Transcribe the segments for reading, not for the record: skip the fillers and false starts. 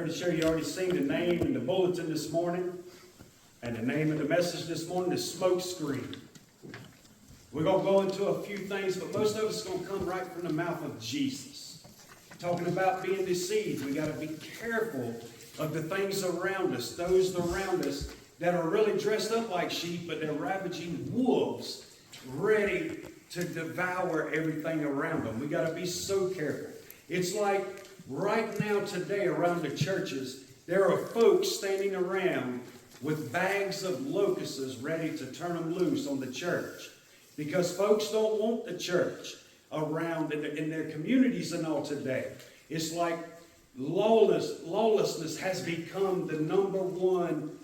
pretty sure you already seen the name in the bulletin this morning. And the name of the message this morning is Smoke Screen. We're going to go into a few things, but most of it's going to come right from the mouth of Jesus. Talking about being deceived, we got to be careful of the things around us, those around us that are really dressed up like sheep, but they're ravaging wolves, ready to devour everything around them. We got to be so careful. It's like right now today around the churches, there are folks standing around with bags of locusts ready to turn them loose on the church. Because folks don't want the church around in their communities and all today. It's like lawlessness has become the number one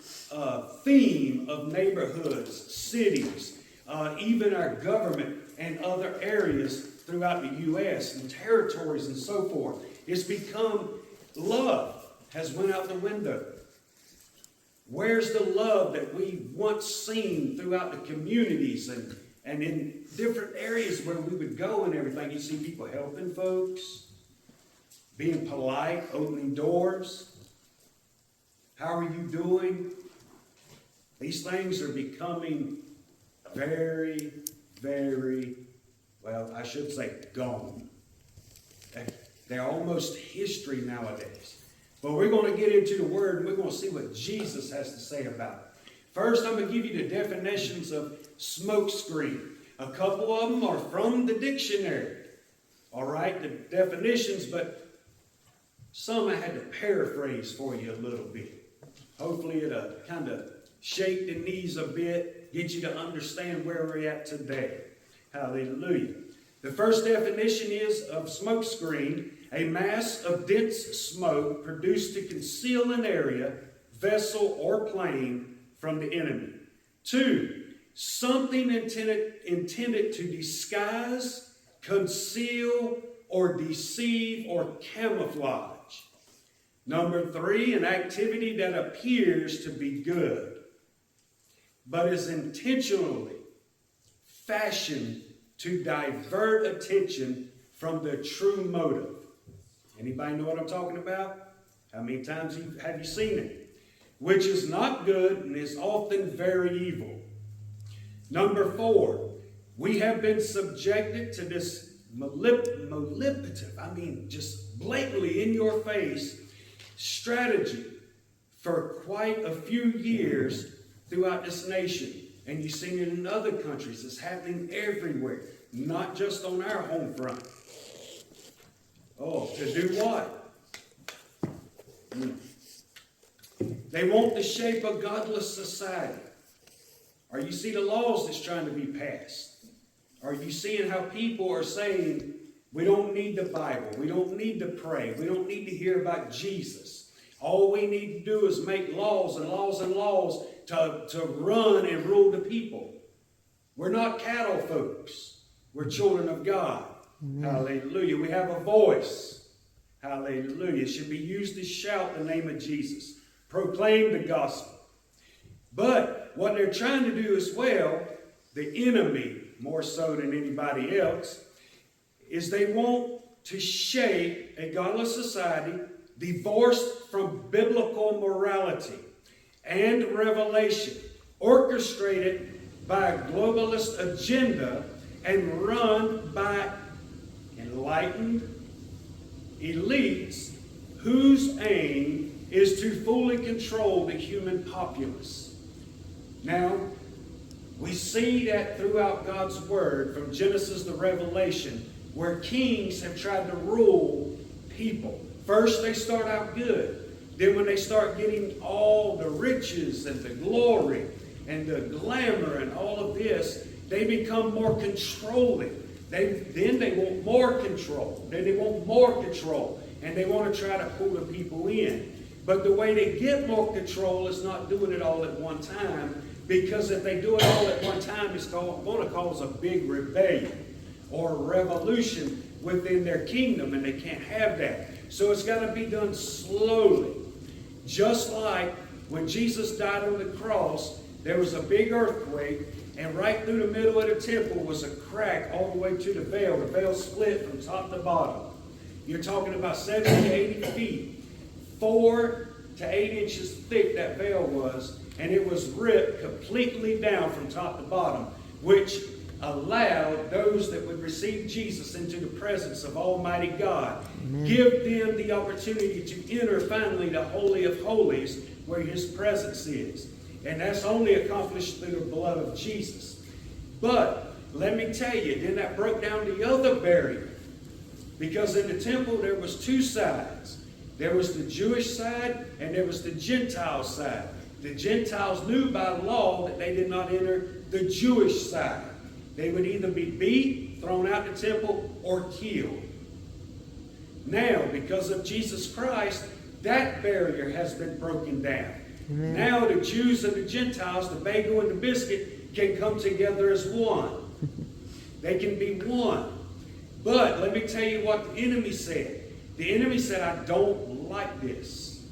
theme of neighborhoods, cities, even our government and other areas throughout the U.S. and territories and so forth. It's become love has went out the window. Where's the love that we once seen throughout the communities and in different areas where we would go and everything? You see people helping folks, being polite, opening doors. How are you doing? These things are becoming very, very, well, I should say gone. They're almost history nowadays. But we're going to get into the Word and we're going to see what Jesus has to say about it. First, I'm going to give you the definitions of smoke screen. A couple of them are from the dictionary. All right, the definitions, but some I had to paraphrase for you a little bit. Hopefully it'll kind of shake the knees a bit, get you to understand where we're at today. Hallelujah. The first definition is of smoke screen: a mass of dense smoke produced to conceal an area, vessel, or plane from the enemy. 2, something intended to disguise, conceal, or deceive, or camouflage. Number 3, an activity that appears to be good, but is intentionally fashioned to divert attention from the true motive. Anybody know what I'm talking about? How many times have you seen it? Which is not good and is often very evil. Number 4, we have been subjected to this manipulative, just blatantly in your face strategy for quite a few years throughout this nation. And you've seen it in other countries. It's happening everywhere, not just on our home front. Oh, to do what? They want to shape a godless society. Are you seeing the laws that's trying to be passed? Are you seeing how people are saying, we don't need the Bible, we don't need to pray, we don't need to hear about Jesus. All we need to do is make laws and laws and laws to run and rule the people. We're not cattle folks. We're children of God. Amen. Hallelujah. We have a voice. Hallelujah. It should be used to shout the name of Jesus. Proclaim the gospel. But what they're trying to do as well, the enemy, more so than anybody else, is they want to shape a godless society divorced from biblical morality and revelation, orchestrated by a globalist agenda and run by enlightened elites whose aim is to fully control the human populace. Now, we see that throughout God's Word, from Genesis to Revelation, where kings have tried to rule people. First, they start out good. Then when they start getting all the riches and the glory and the glamour and all of this, they become more controlling. Then they want more control. Then they want more control. And they want to try to pull the people in. But the way they get more control is not doing it all at one time. Because if they do it all at one time, it's going to cause a big rebellion or a revolution within their kingdom. And they can't have that. So it's got to be done slowly. Just like when Jesus died on the cross, there was a big earthquake, and right through the middle of the temple was a crack all the way to the veil. The veil split from top to bottom. You're talking about 70 to 80 feet 4 to 8 inches thick that veil was, and it was ripped completely down from top to bottom, which allowed those that would receive Jesus into the presence of Almighty God, give them the opportunity to enter finally the Holy of Holies where His presence is. And that's only accomplished through the blood of Jesus. But let me tell you, then that broke down the other barrier. Because in the temple there was 2 sides. There was the Jewish side and there was the Gentile side. The Gentiles knew by law that they did not enter the Jewish side. They would either be beat, thrown out the temple, or killed. Now, because of Jesus Christ, that barrier has been broken down. Amen. Now the Jews and the Gentiles, the bagel and the biscuit, can come together as one. They can be one. But let me tell you what the enemy said. The enemy said, I don't like this.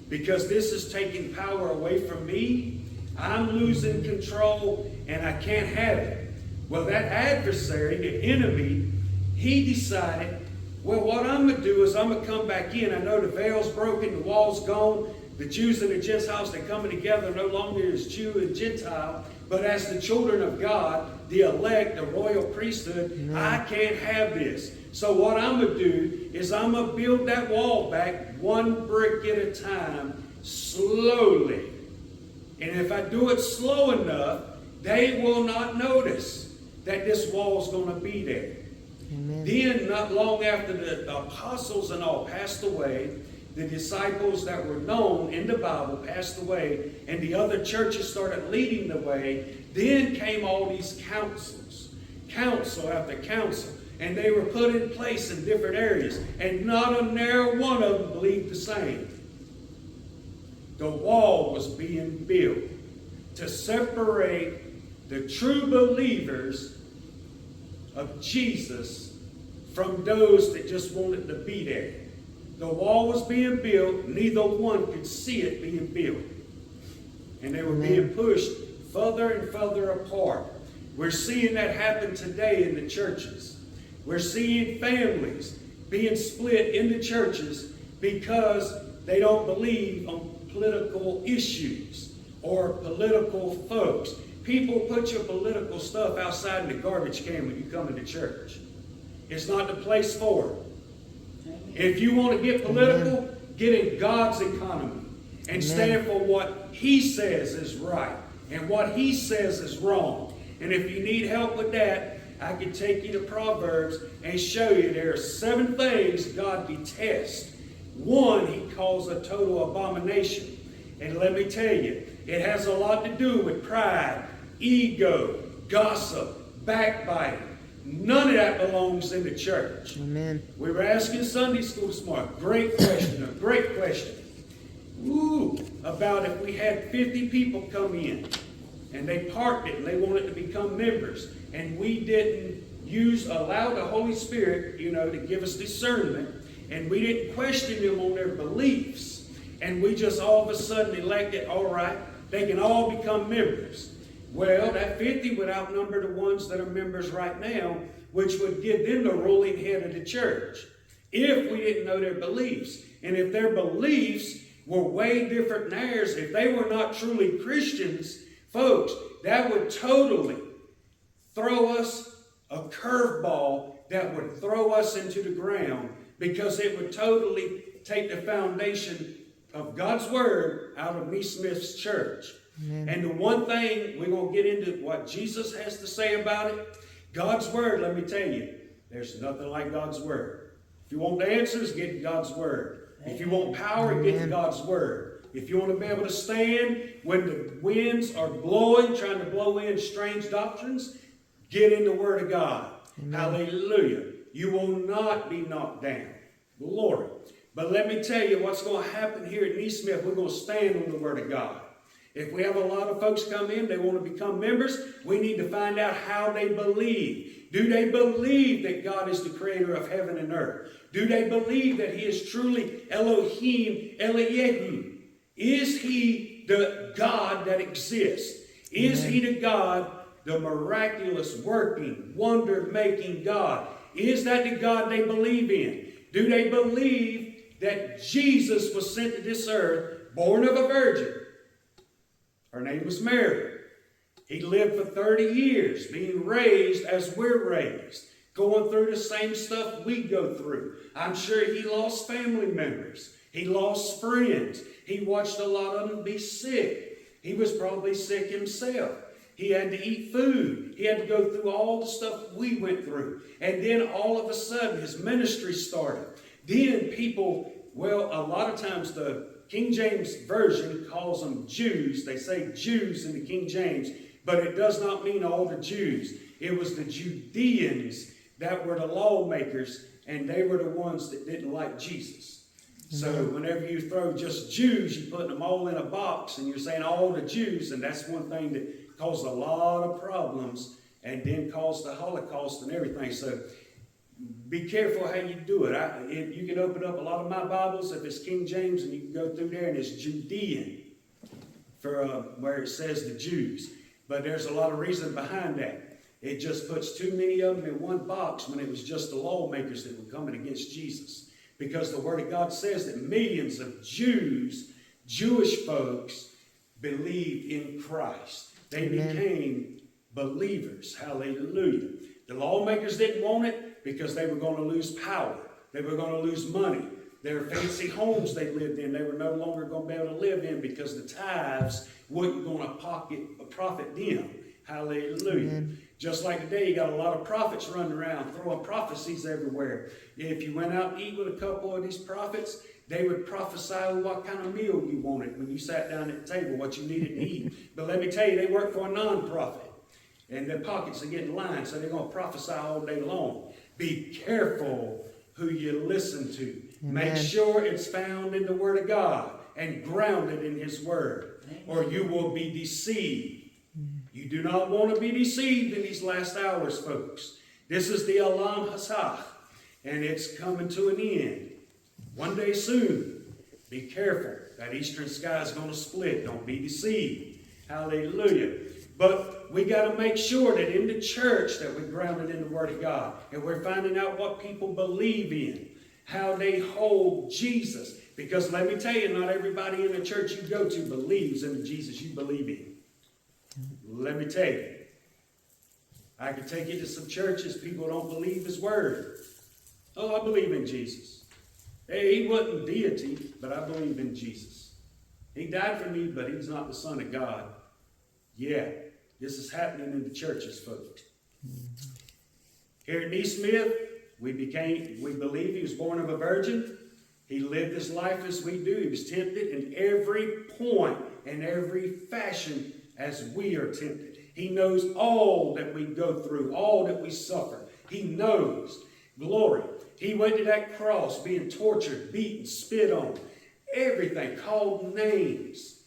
Because this is taking power away from me. I'm losing control and I can't have it. Well, that adversary, the enemy, he decided, well, what I'm going to do is I'm going to come back in. I know the veil's broken, the wall's gone. The Jews and the Gentiles, they're coming together no longer as Jew and Gentile, but as the children of God, the elect, the royal priesthood. Amen. I can't have this. So what I'm going to do is I'm going to build that wall back 1 brick at a time, slowly. And if I do it slow enough, they will not notice that this wall's going to be there. Amen. Then, not long after the apostles and all passed away, the disciples that were known in the Bible passed away, and the other churches started leading the way. Then came all these councils, council after council, and they were put in place in different areas, and not a narrow one of them believed the same. The wall was being built to separate the true believers of Jesus from those that just wanted to be there. The wall was being built. Neither one could see it being built. And they were being pushed further and further apart. We're seeing that happen today in the churches. We're seeing families being split in the churches because they don't believe on political issues or political folks. People put your political stuff outside in the garbage can when you come into church. It's not the place for it. If you want to get political, get in God's economy and stand for what He says is right and what He says is wrong. And if you need help with that, I can take you to Proverbs and show you there are 7 things God detests. 1 He calls a total abomination. And let me tell you, it has a lot to do with pride, ego, gossip, backbiting. None of that belongs in the church. Amen. We were asking Sunday school this morning, a great question. About if we had 50 people come in and they parked it and they wanted to become members, and we didn't allow the Holy Spirit, to give us discernment, and we didn't question them on their beliefs, and we just all of a sudden elected, all right, they can all become members. Well, that 50 would outnumber the ones that are members right now, which would give them the ruling head of the church, if we didn't know their beliefs. And if their beliefs were way different than ours, if they were not truly Christians, folks, that would totally throw us a curveball that would throw us into the ground, because it would totally take the foundation of God's Word out of Me Smith's church. Amen. And the one thing, we're going to get into what Jesus has to say about it. God's Word, let me tell you, there's nothing like God's Word. If you want the answers, get to God's Word. If you want power, get to God's Word. If you want to be able to stand when the winds are blowing, trying to blow in strange doctrines, get in the Word of God. Amen. Hallelujah. You will not be knocked down. Glory. But let me tell you what's going to happen here at Neesmith. We're going to stand on the Word of God. If we have a lot of folks come in, they want to become members, we need to find out how they believe. Do they believe that God is the creator of heaven and earth? Do they believe that He is truly Elohim, Eliyahu? Is He the God that exists? Is He the God, the miraculous working, wonder-making God? Is that the God they believe in? Do they believe that Jesus was sent to this earth, born of a virgin. Her name was Mary. He lived for 30 years, being raised as we're raised, going through the same stuff we go through. I'm sure he lost family members. He lost friends. He watched a lot of them be sick. He was probably sick himself. He had to eat food. He had to go through all the stuff we went through. And then all of a sudden, his ministry started. Then people, well, a lot of times the King James Version calls them Jews. They say Jews in the King James, but it does not mean all the Jews. It was the Judeans that were the lawmakers, and they were the ones that didn't like Jesus. So whenever you throw just Jews, you're putting them all in a box, and you're saying all the Jews, and that's one thing that caused a lot of problems, and then caused the Holocaust and everything. So be careful how you do it. You can open up a lot of my Bibles if it's King James, and you can go through there, and it's Judean for where it says the Jews. But there's a lot of reason behind that. It just puts too many of them in one box when it was just the lawmakers that were coming against Jesus. Because the Word of God says that millions of Jews, Jewish folks, believed in Christ. They became believers. Hallelujah. The lawmakers didn't want it because they were going to lose power. They were going to lose money. Their fancy homes they lived in, they were no longer going to be able to live in because the tithes weren't going to profit them. Hallelujah. Amen. Just like today, you got a lot of prophets running around throwing prophecies everywhere. If you went out and eat with a couple of these prophets, they would prophesy what kind of meal you wanted when you sat down at the table, what you needed to eat. But let me tell you, they work for a non-profit. And their pockets are getting lined, so they're going to prophesy all day long. Be careful who you listen to. Amen. Make sure it's found in the Word of God and grounded in His Word, or you will be deceived. You do not want to be deceived in these last hours, folks. This is the Olam Hazeh, and it's coming to an end. One day soon. Be careful. That eastern sky is going to split. Don't be deceived. Hallelujah. But we got to make sure that in the church that we're grounded in the Word of God, and we're finding out what people believe in, how they hold Jesus. Because let me tell you, not everybody in the church you go to believes in the Jesus you believe in. Let me tell you, I could take you to some churches, people don't believe His Word. Oh, I believe in Jesus. Hey, He wasn't deity, but I believe in Jesus. He died for me, but He's not the Son of God. Yeah, this is happening in the churches, folks. Here at East Smith, we believe He was born of a virgin. He lived His life as we do. He was tempted in every point and every fashion as we are tempted. He knows all that we go through, all that we suffer. He knows. Glory. He went to that cross being tortured, beaten, spit on, everything, called names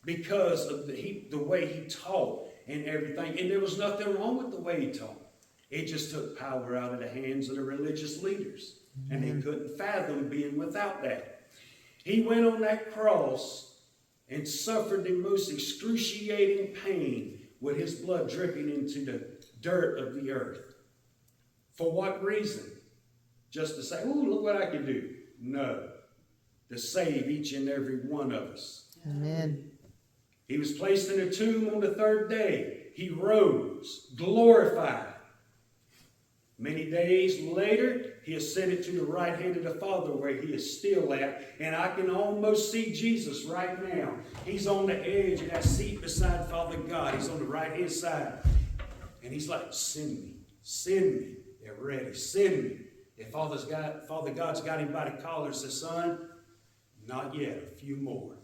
because of the way He taught and everything. And there was nothing wrong with the way He taught. It just took power out of the hands of the religious leaders. And they couldn't fathom being without that. He went on that cross and suffered the most excruciating pain with His blood dripping into the dirt of the earth. For what reason? Just to say, "Ooh, look what I can do." No. To save each and every one of us. Amen. He was placed in a tomb on the third day. He rose, glorified. Many days later, He ascended to the right hand of the Father where He is still at. And I can almost see Jesus right now. He's on the edge of that seat beside Father God. He's on the right-hand side. And He's like, "Send me. Send me. They're ready. Send me." If Father God's got Him by the collar and says, "Son, not yet. A few more.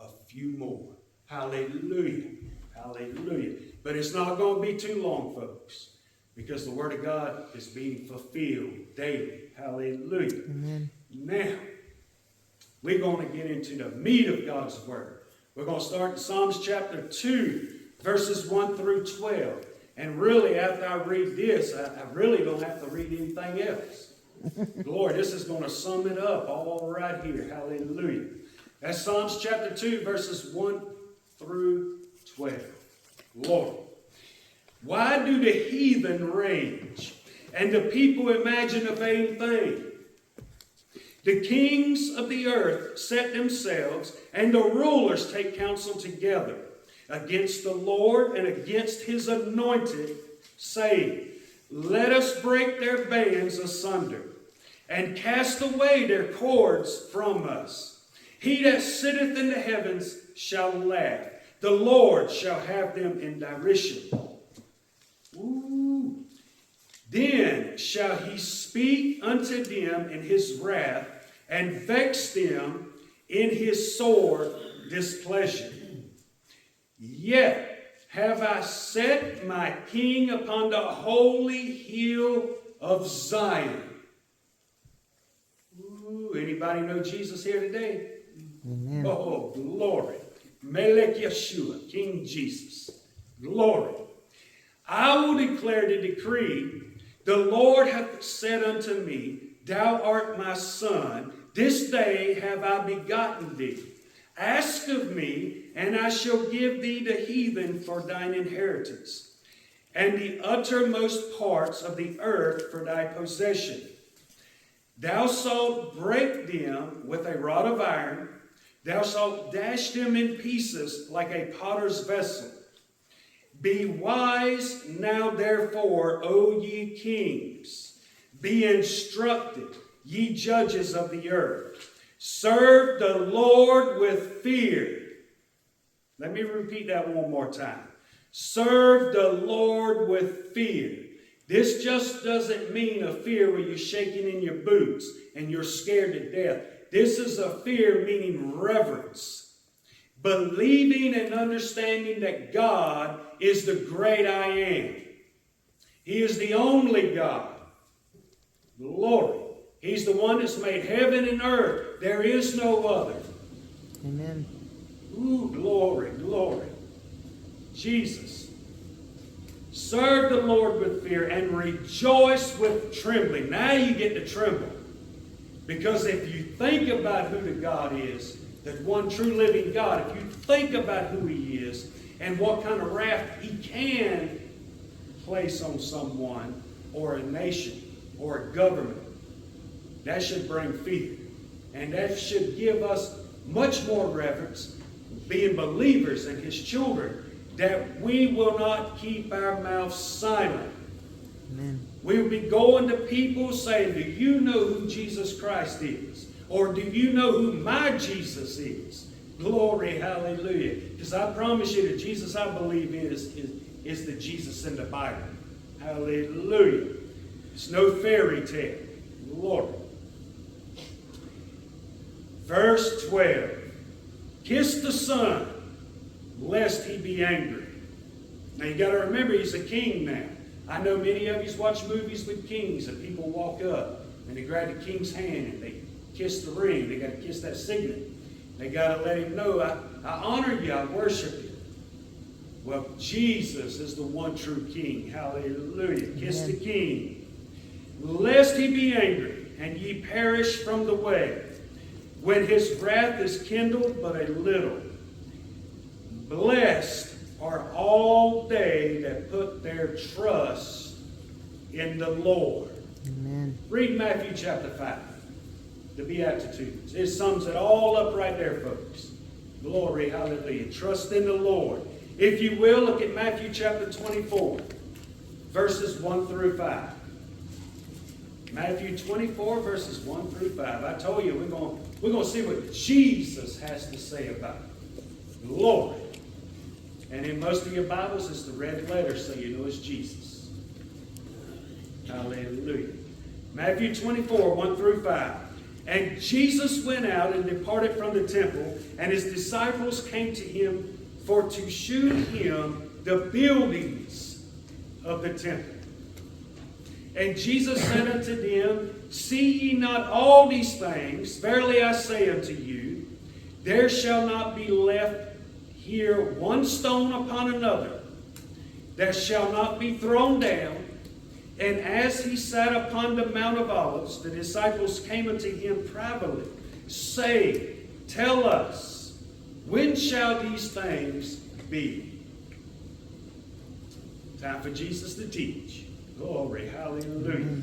A few more." Hallelujah. Hallelujah. But it's not going to be too long, folks. Because the Word of God is being fulfilled daily. Hallelujah. Amen. Now, we're going to get into the meat of God's Word. We're going to start in Psalms chapter 2, verses 1 through 12. And really, after I read this, I really don't have to read anything else. Glory, this is going to sum it up all right here. Hallelujah. That's Psalms chapter 2, verses 1 through 12. Lord. Why do the heathen rage, and the people imagine a vain thing? The kings of the earth set themselves, and the rulers take counsel together against the Lord and against his anointed, saying, Let us break their bands asunder, and cast away their cords from us. He that sitteth in the heavens shall laugh. The Lord shall have them in derision. Ooh. Then shall he speak unto them in his wrath, and vex them in his sore displeasure. Yet have I set my king upon the holy hill of Zion. Ooh, anybody know Jesus here today? Amen. Oh, glory. Melech Yeshua, King Jesus. Glory. I will declare the decree. The Lord hath said unto me, Thou art my son. This day have I begotten thee. Ask of me, and I shall give thee the heathen for thine inheritance, and the uttermost parts of the earth for thy possession. Thou shalt break them with a rod of iron. Thou shalt dash them in pieces like a potter's vessel. Be wise now, therefore, O ye kings. Be instructed, ye judges of the earth. Serve the Lord with fear. Let me repeat that one more time. Serve the Lord with fear. This just doesn't mean a fear where you're shaking in your boots and you're scared to death. This is a fear meaning reverence. Believing and understanding that God is the great I am. He is the only God. Glory. He's the one that's made heaven and earth. There is no other. Amen. Ooh, glory, glory. Jesus. Serve the Lord with fear and rejoice with trembling. Now you get to tremble. Because if you think about who the God is, that one true living God, if you think about who he is and what kind of wrath he can place on someone or a nation or a government, that should bring fear. And that should give us much more reverence, being believers and his children, that we will not keep our mouths silent. Amen. We will be going to people saying, do you know who Jesus Christ is? Or do you know who my Jesus is? Glory, hallelujah. Because I promise you, the Jesus I believe is the Jesus in the Bible. Hallelujah. It's no fairy tale. Glory. Verse 12. Kiss the Son, lest he be angry. Now you got to remember, he's a king now. I know many of you watch movies with kings and people walk up and they grab the king's hand and they kiss the ring. They got to kiss that signet. They got to let him know, I honor you, I worship you. Well, Jesus is the one true king. Hallelujah. Kiss the king. Lest he be angry and ye perish from the way, when his wrath is kindled but a little. Blessed are all they that put their trust in the Lord. Amen. Read Matthew chapter 5, the Beatitudes. It sums it all up right there, folks. Glory, hallelujah. Trust in the Lord. If you will, look at Matthew chapter 24, verses 1 through 5. Matthew 24, verses 1 through 5. I told you we're going to see what Jesus has to say about it. Glory. And in most of your Bibles, it's the red letters, so you know it's Jesus. Hallelujah. Matthew 24, 1 through 5. And Jesus went out and departed from the temple, and his disciples came to him for to shew him the buildings of the temple. And Jesus said unto them, See ye not all these things? Verily I say unto you, there shall not be left here one stone upon another that shall not be thrown down. And as he sat upon the Mount of Olives, the disciples came unto him privately, saying, Tell us, when shall these things be? Time for Jesus to teach. Glory, hallelujah.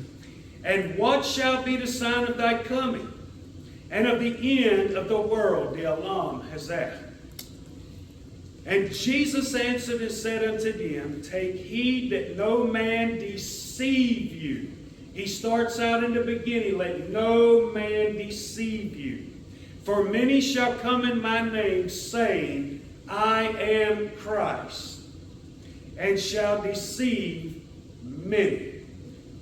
And what shall be the sign of thy coming and of the end of the world, the Olam Hazeh. And Jesus answered and said unto them, take heed that no man deceive you. He starts out in the beginning, let no man deceive you. For many shall come in my name, saying, I am Christ, and shall deceive many.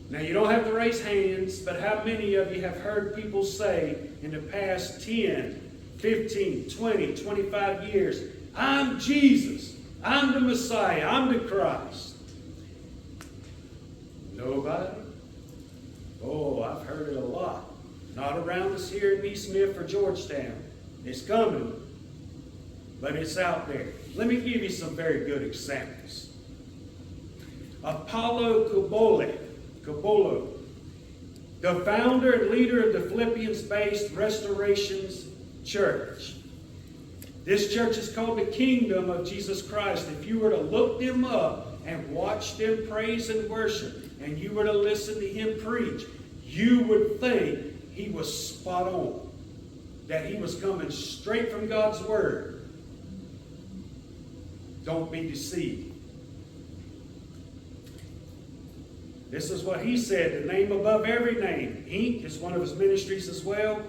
Now, you don't have to raise hands, but how many of you have heard people say in the past 10, 15, 20, 25 years, I'm Jesus, I'm the Messiah, I'm the Christ? Nobody? Oh, I've heard it a lot. Not around us here in East Smith or Georgetown. It's coming, but it's out there. Let me give you some very good examples. Apollo Kubolo, the founder and leader of the Philippians-based Restorations Church. This church is called the Kingdom of Jesus Christ. If you were to look them up and watch them praise and worship, and you were to listen to him preach, you would think he was spot on. That he was coming straight from God's Word. Don't be deceived. This is what he said, the name above every name. Inc. is one of his ministries as well.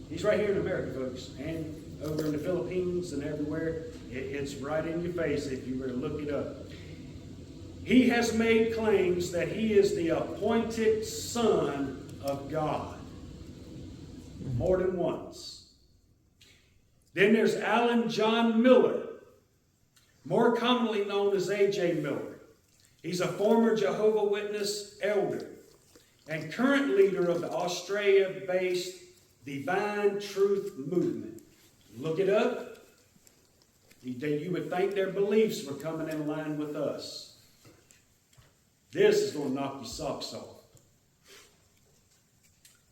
He's right here in America, folks, and over in the Philippines and everywhere. It's right in your face if you were to look it up. He has made claims that he is the appointed Son of God. More than once. Then there's Alan John Miller, more commonly known as A.J. Miller. He's a former Jehovah's Witness elder and current leader of the Australia-based Divine Truth Movement. Look it up. You would think their beliefs were coming in line with us. This is going to knock your socks off.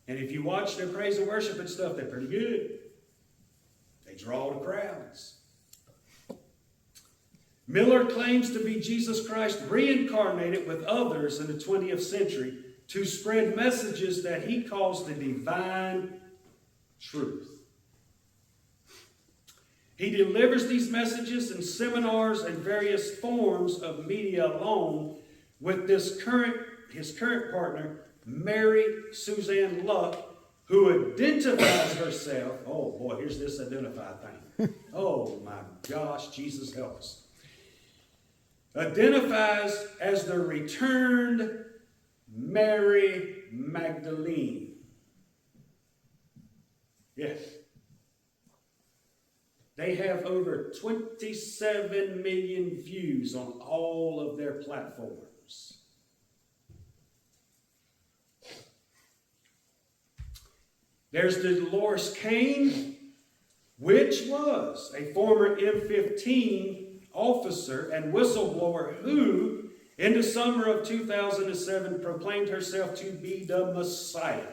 And if you watch their praise and worship and stuff, they're pretty good. They draw the crowds. Miller claims to be Jesus Christ reincarnated with others in the 20th century to spread messages that he calls the divine truth. He delivers these messages in seminars and various forms of media alone with his current partner, Mary Suzanne Luck, who identifies herself, oh boy, here's this identify thing. Oh my gosh, Jesus help us. Identifies as the returned Mary Magdalene. Yes. They have over 27 million views on all of their platforms. There's Dolores Kane, which was a former M15 officer and whistleblower who, in the summer of 2007, proclaimed herself to be the Messiah.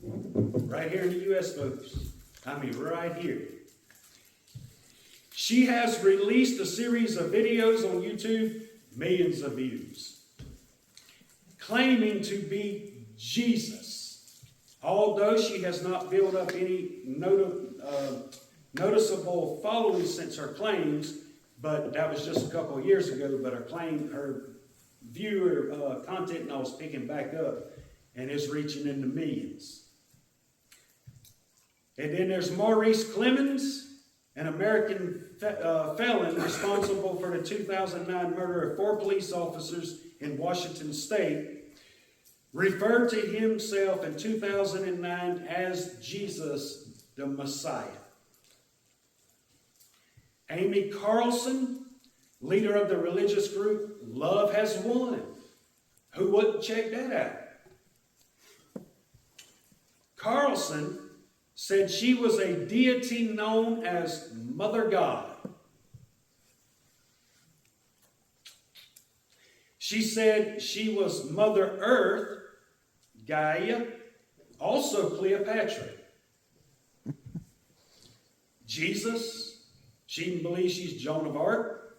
Right here in the U.S., folks. I mean, right here. She has released a series of videos on YouTube, millions of views, claiming to be Jesus. Although she has not built up any noticeable following since her claims, but that was just a couple of years ago, but her viewer content and all is picking back up and is reaching into millions. And then there's Maurice Clemens, an American felon responsible for the 2009 murder of 4 police officers in Washington State, referred to himself in 2009 as Jesus the Messiah. Amy Carlson, leader of the religious group Love Has Won. Who wouldn't check that out? Carlson said she was a deity known as Mother God. She said she was Mother Earth, Gaia, also Cleopatra. Jesus, she even believes she's Joan of Arc.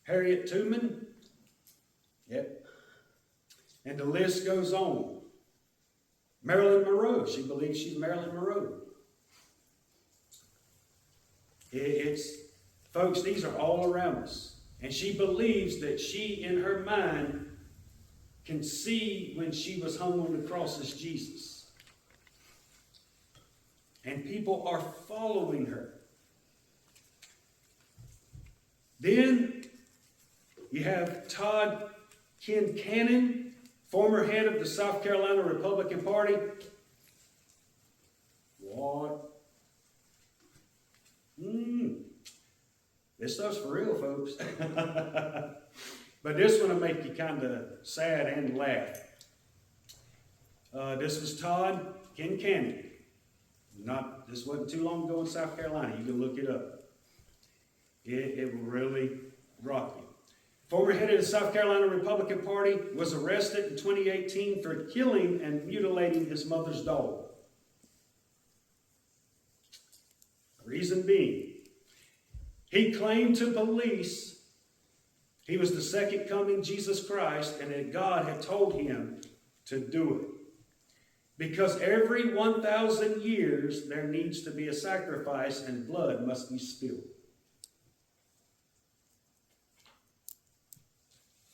Harriet Tubman, yep. And the list goes on. Marilyn Monroe. She believes she's Marilyn Monroe. Folks, these are all around us. And she believes that she, in her mind, can see when she was hung on the cross as Jesus. And people are following her. Then you have Todd Kincannon, former head of the South Carolina Republican Party. What? This stuff's for real, folks. But this one will make you kind of sad and laugh. This was Todd Kincannon. This wasn't too long ago in South Carolina. You can look it up. It will really rock you. Former head of the South Carolina Republican Party was arrested in 2018 for killing and mutilating his mother's dog. Reason being, he claimed to police he was the second coming Jesus Christ and that God had told him to do it. Because every 1,000 years there needs to be a sacrifice and blood must be spilled.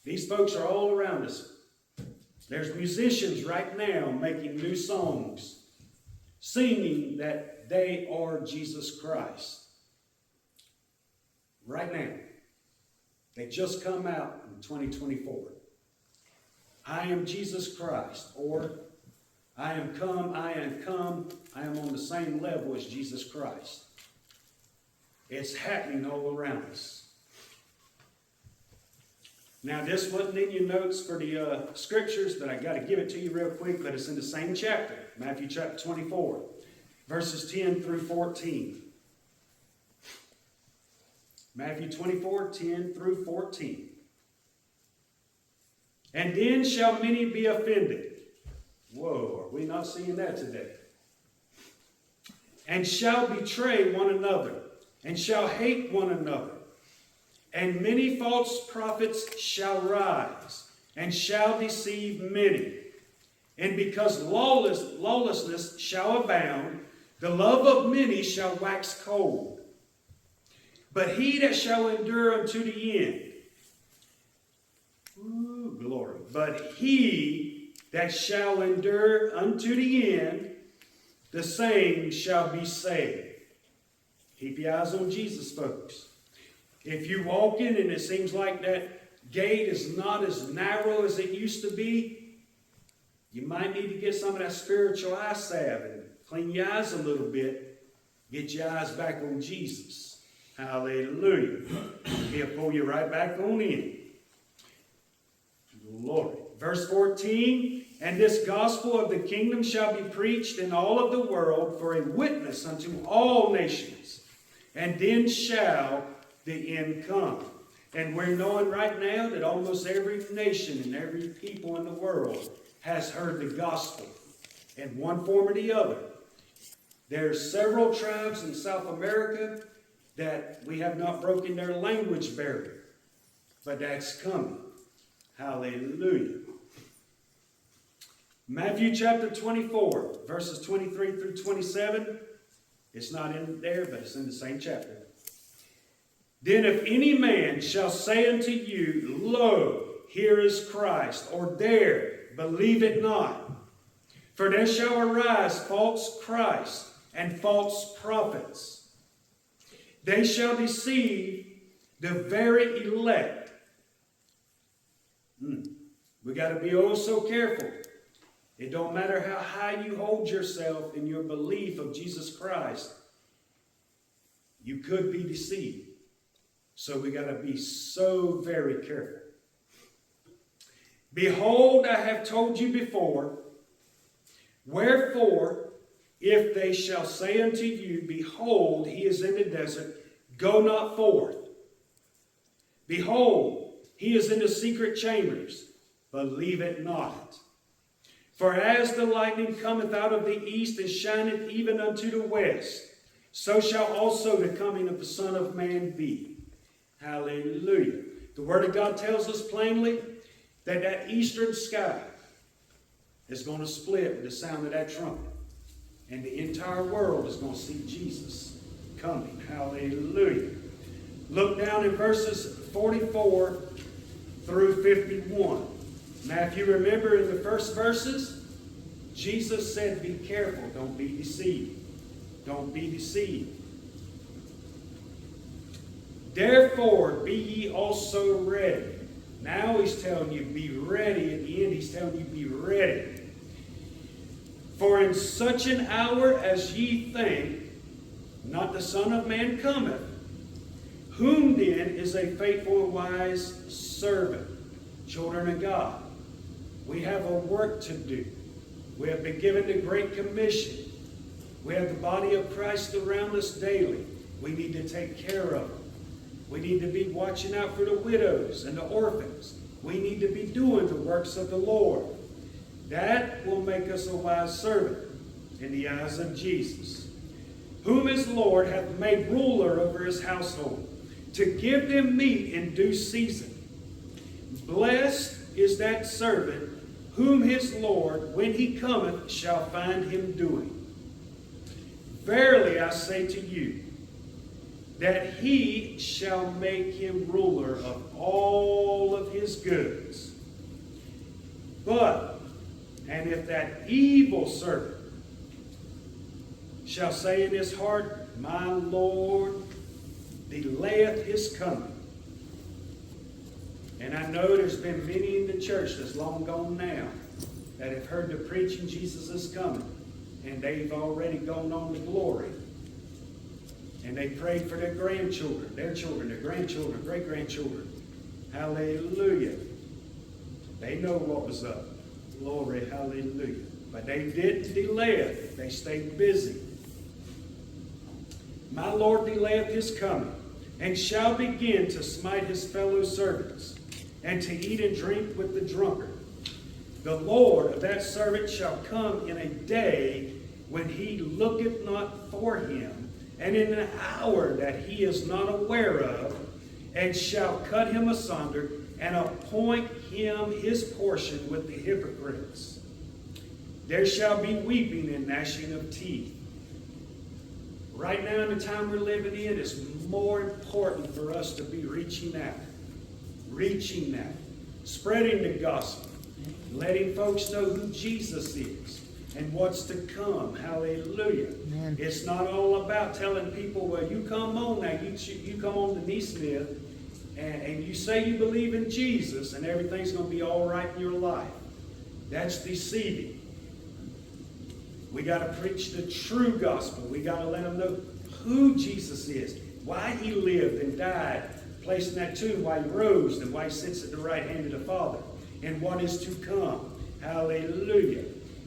These folks are all around us. There's musicians right now making new songs, singing that they are Jesus Christ. Right now. They just come out in 2024. I am Jesus Christ, or I am come, I am on the same level as Jesus Christ. It's happening all around us. Now, this wasn't in your notes for the scriptures, but I got to give it to you real quick, but it's in the same chapter, Matthew chapter 24, verses 10 through 14. Matthew 24, 10 through 14. And then shall many be offended. Whoa, are we not seeing that today? And shall betray one another, and shall hate one another. And many false prophets shall rise, and shall deceive many. And because lawlessness shall abound, the love of many shall wax cold. But he that shall endure unto the end, glory. But he that shall endure unto the end, the same shall be saved. Keep your eyes on Jesus, folks. If you walk in and it seems like that gate is not as narrow as it used to be, you might need to get some of that spiritual eye salve and clean your eyes a little bit. Get your eyes back on Jesus. Hallelujah. He'll pull you right back on in. Glory. Verse 14, and this gospel of the kingdom shall be preached in all of the world for a witness unto all nations. And then shall the end come. And we're knowing right now that almost every nation and every people in the world has heard the gospel in one form or the other. There's several tribes in South America that we have not broken their language barrier. But that's coming. Hallelujah. Matthew chapter 24, verses 23 through 27. It's not in there, but it's in the same chapter. Then if any man shall say unto you, Lo, here is Christ, or there, believe it not. For there shall arise false Christs and false prophets. They shall deceive the very elect. We got to be oh so careful. It don't matter how high you hold yourself in your belief of Jesus Christ. You could be deceived. So we got to be so very careful. Behold, I have told you before. Wherefore, if they shall say unto you, Behold, he is in the desert, go not forth. Behold, he is in the secret chambers, believe it not. For as the lightning cometh out of the east and shineth even unto the west, so shall also the coming of the Son of Man be. Hallelujah. The Word of God tells us plainly that that eastern sky is going to split with the sound of that trumpet. And the entire world is going to see Jesus coming. Hallelujah. Look down in verses 44 through 51. Now, if you remember in the first verses, Jesus said, be careful, don't be deceived. Don't be deceived. Therefore, be ye also ready. Now he's telling you, be ready. At the end, he's telling you, be ready. For in such an hour as ye think, not the Son of Man cometh, whom then is a faithful and wise servant? Children of God, we have a work to do. We have been given the Great Commission. We have the body of Christ around us daily. We need to take care of them. We need to be watching out for the widows and the orphans. We need to be doing the works of the Lord. That will make us a wise servant in the eyes of Jesus, whom his Lord hath made ruler over his household, to give them meat in due season. Blessed is that servant whom his Lord, when he cometh, shall find him doing. Verily I say to you, that he shall make him ruler of all of his goods. But, and if that evil servant shall say in his heart, my Lord delayeth his coming. And I know there's been many in the church that's long gone now that have heard the preaching Jesus is coming, and they've already gone on to glory. And they prayed for their grandchildren, their grandchildren, great-grandchildren. Hallelujah. They know what was up. Glory, hallelujah. But they didn't delay it. They stayed busy. My Lord delayeth his coming, and shall begin to smite his fellow servants, and to eat and drink with the drunkard. The Lord of that servant shall come in a day when he looketh not for him, and in an hour that he is not aware of, and shall cut him asunder, and appoint him his portion with the hypocrites. There shall be weeping and gnashing of teeth. Right now in the time we're living in, it's more important for us to be reaching out, spreading the gospel, letting folks know who Jesus is and what's to come. Hallelujah. Amen. It's not all about telling people, well, you come on now, you come on to Neesmith, and you say you believe in Jesus, and everything's going to be all right in your life. That's deceiving. We got to preach the true gospel. We got to let them know who Jesus is, why he lived and died, placed in that tomb, why he rose, and why he sits at the right hand of the Father, and what is to come. Hallelujah.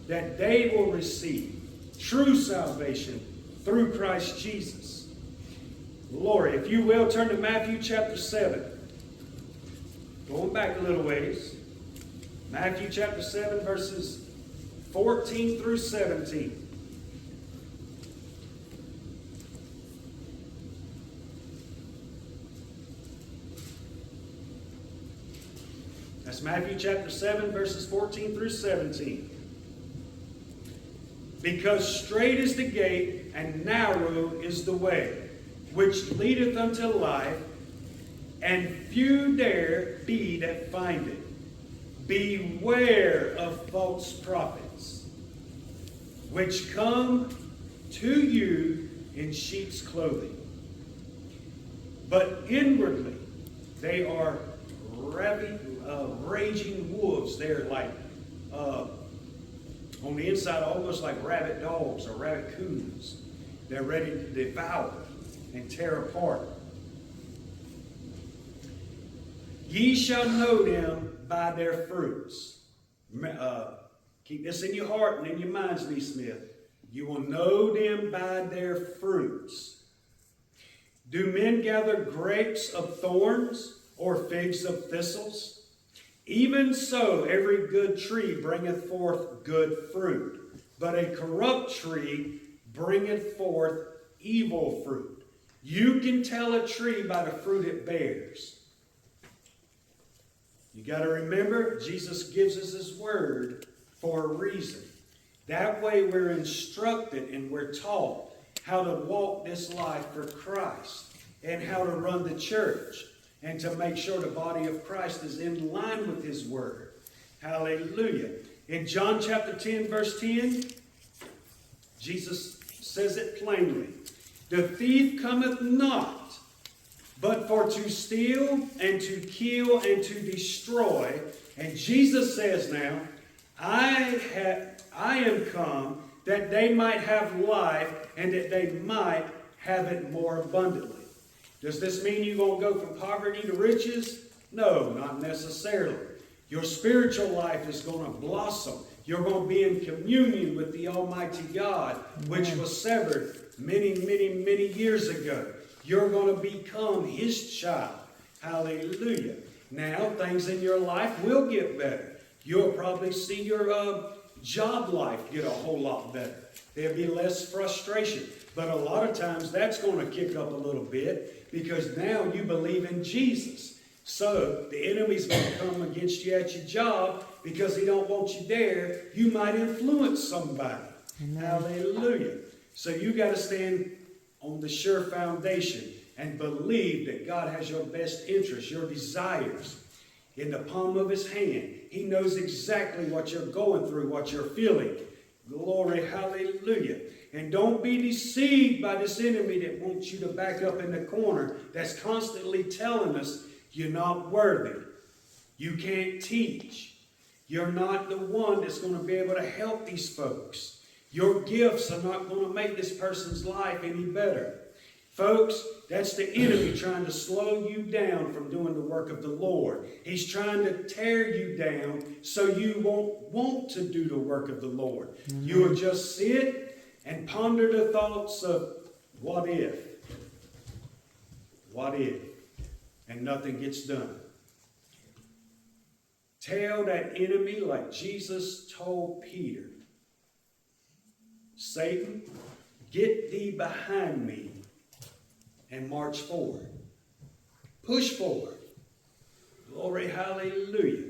That they will receive true salvation through Christ Jesus. Glory. If you will, turn to Matthew chapter 7. Going back a little ways. Matthew chapter 7, verses 14 through 17. That's Matthew chapter 7, verses 14 through 17. Because straight is the gate, and narrow is the way, which leadeth unto life, and few there be that find it. Beware of false prophets, which come to you in sheep's clothing, but inwardly they are raging wolves. They're like on the inside, almost like rabid dogs or rabid coons. They're ready to devour and tear apart. Ye shall know them by their fruits. Keep this in your heart and in your minds, Neesmith. You will know them by their fruits. Do men gather grapes of thorns or figs of thistles? Even so, every good tree bringeth forth good fruit, but a corrupt tree bringeth forth evil fruit. You can tell a tree by the fruit it bears. You got to remember, Jesus gives us his word for a reason. That way we're instructed and we're taught how to walk this life for Christ and how to run the church and to make sure the body of Christ is in line with His Word. Hallelujah. In John chapter 10, verse 10, Jesus says it plainly. The thief cometh not, but for to steal and to kill and to destroy. And Jesus says now, I am come that they might have life and that they might have it more abundantly. Does this mean you're going to go from poverty to riches? No, not necessarily. Your spiritual life is going to blossom. You're going to be in communion with the Almighty God, which was severed many, many, many years ago. You're going to become His child. Hallelujah. Now, things in your life will get better. You'll probably see your job life get a whole lot better. There'll be less frustration. But a lot of times that's going to kick up a little bit because now you believe in Jesus. So the enemy's going to come against you at your job because he don't want you there. You might influence somebody. Amen. Hallelujah. So you got to stand on the sure foundation and believe that God has your best interests, your desires in the palm of His hand. He knows exactly what you're going through, what you're feeling. Glory, hallelujah. And don't be deceived by this enemy that wants you to back up in the corner, that's constantly telling us you're not worthy. You can't teach. You're not the one that's going to be able to help these folks. Your gifts are not going to make this person's life any better. Folks, that's the enemy trying to slow you down from doing the work of the Lord. He's trying to tear you down so you won't want to do the work of the Lord. Mm-hmm. You will just sit and ponder the thoughts of what if? What if? And nothing gets done. Tell that enemy like Jesus told Peter, Satan, get thee behind me and march forward. Push forward. Glory, hallelujah.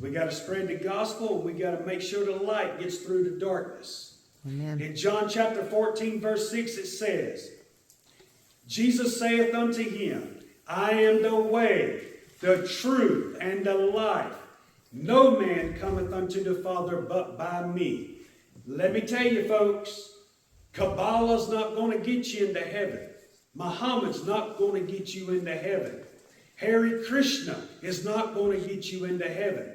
We got to spread the gospel and we got to make sure the light gets through the darkness. Amen. In John chapter 14 verse 6 it says, Jesus saith unto him, I am the way, the truth, and the life. No man cometh unto the Father but by me. Let me tell you folks, Kabbalah's not going to get you into heaven. Muhammad's not going to get you into heaven. Hare Krishna is not going to get you into heaven.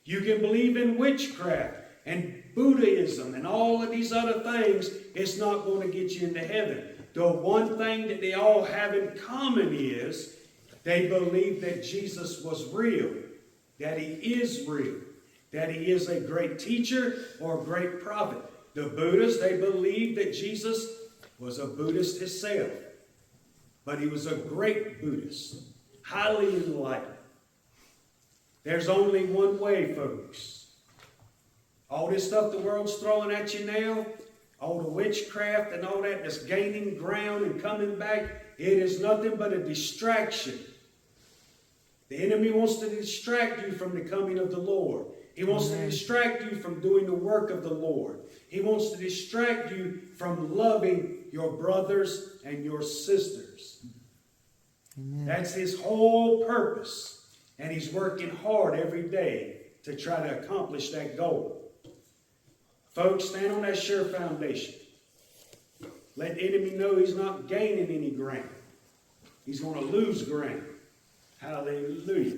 You can believe in witchcraft and Buddhism and all of these other things. It's not going to get you into heaven. The one thing that they all have in common is they believe that Jesus was real, that He is real, that He is a great teacher or a great prophet. The Buddhists, they believe that Jesus was a Buddhist himself. But he was a great Buddhist, highly enlightened. There's only one way, folks. All this stuff the world's throwing at you now, all the witchcraft and all that that's gaining ground and coming back, it is nothing but a distraction. The enemy wants to distract you from the coming of the Lord. He wants to distract you from doing the work of the Lord. He wants to distract you from loving your brothers and your sisters. Amen. That's his whole purpose. And he's working hard every day to try to accomplish that goal. Folks, stand on that sure foundation. Let the enemy know he's not gaining any ground. He's going to lose ground. Hallelujah.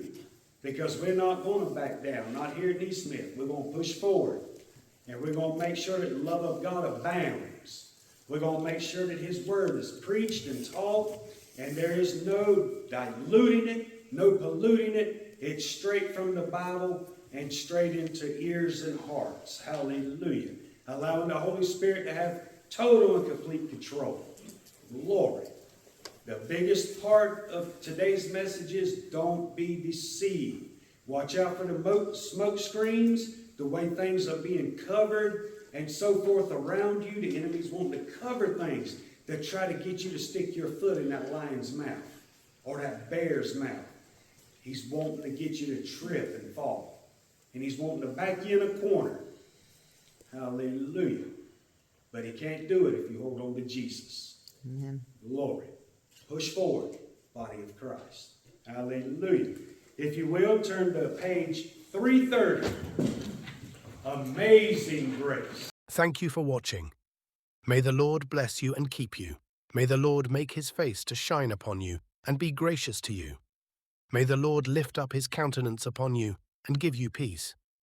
Because we're not going to back down. Not here at East Smith. We're going to push forward. And we're going to make sure that the love of God abounds. We're going to make sure that His Word is preached and taught. And there is no diluting it, no polluting it. It's straight from the Bible and straight into ears and hearts. Hallelujah. Allowing the Holy Spirit to have total and complete control. Glory. The biggest part of today's message is don't be deceived. Watch out for the smoke screens, the way things are being covered and so forth around you. The enemy's wanting to cover things that try to get you to stick your foot in that lion's mouth or that bear's mouth. He's wanting to get you to trip and fall. And he's wanting to back you in a corner. Hallelujah. But he can't do it if you hold on to Jesus. Amen. Glory. Push forward, body of Christ. Hallelujah. If you will, turn to page 330. Amazing grace. Thank you for watching. May the Lord bless you and keep you. May the Lord make his face to shine upon you and be gracious to you. May the Lord lift up his countenance upon you and give you peace.